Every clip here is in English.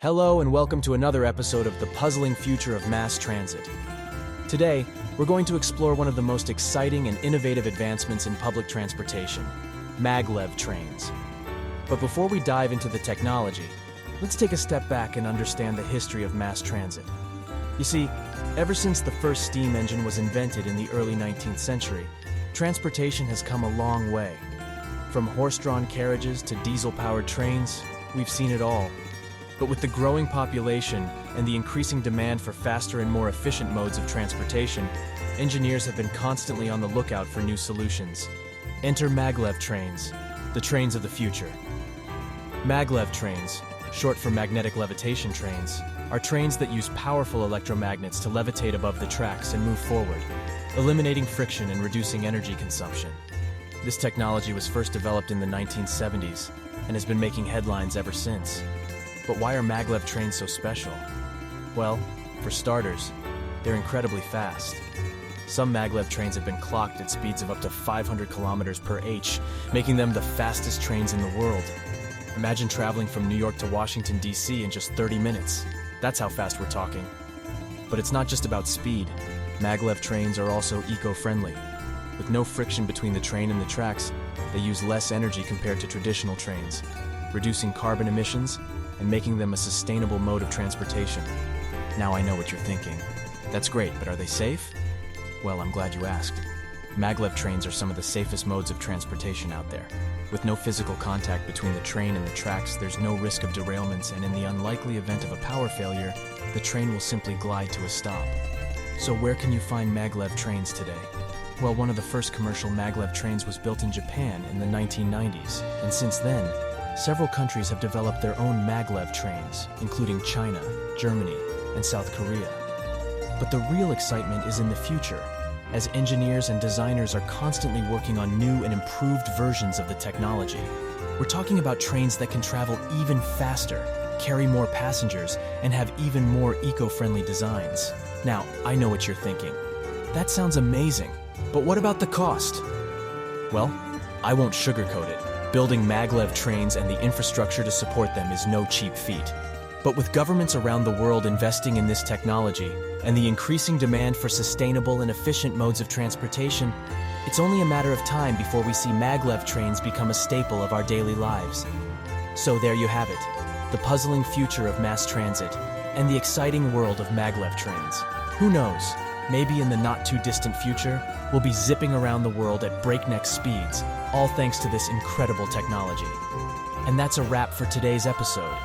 Hello and welcome to another episode of The Puzzling Future of Mass Transit. Today, we're going to explore one of the most exciting and innovative advancements in public transportation, maglev trains. But before we dive into the technology, let's take a step back and understand the history of mass transit. You see, ever since the first steam engine was invented in the early 19th century, transportation has come a long way. From horse-drawn carriages to diesel-powered trains, we've seen it all. But with the growing population and the increasing demand for faster and more efficient modes of transportation, engineers have been constantly on the lookout for new solutions. Enter maglev trains, the trains of the future. Maglev trains, short for magnetic levitation trains, are trains that use powerful electromagnets to levitate above the tracks and move forward, eliminating friction and reducing energy consumption. This technology was first developed in the 1970s and has been making headlines ever since. But why are maglev trains so special? Well, for starters, they're incredibly fast. Some maglev trains have been clocked at speeds of up to 500 kilometers per h, making them the fastest trains in the world. Imagine traveling from New York to Washington, D.C. in just 30 minutes. That's how fast we're talking. But it's not just about speed. Maglev trains are also eco-friendly. With no friction between the train and the tracks, they use less energy compared to traditional trains, reducing carbon emissions and making them a sustainable mode of transportation. Now I know what you're thinking. That's great, but are they safe? Well, I'm glad you asked. Maglev trains are some of the safest modes of transportation out there. With no physical contact between the train and the tracks, there's no risk of derailments, and in the unlikely event of a power failure, the train will simply glide to a stop. So where can you find maglev trains today? Well, one of the first commercial maglev trains was built in Japan in the 1990s, and since then, several countries have developed their own maglev trains, including China, Germany, and South Korea. But the real excitement is in the future, as engineers and designers are constantly working on new and improved versions of the technology. We're talking about trains that can travel even faster, carry more passengers, and have even more eco-friendly designs. Now, I know what you're thinking. That sounds amazing, but what about the cost? Well, I won't sugarcoat it. Building maglev trains and the infrastructure to support them is no cheap feat. But with governments around the world investing in this technology and the increasing demand for sustainable and efficient modes of transportation, it's only a matter of time before we see maglev trains become a staple of our daily lives. So there you have it, the puzzling future of mass transit and the exciting world of maglev trains. Who knows, maybe in the not-too-distant future, we'll be zipping around the world at breakneck speeds, all thanks to this incredible technology. And that's a wrap for today's episode.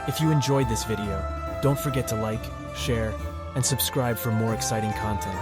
If you enjoyed this video, don't forget to like, share, and subscribe for more exciting content.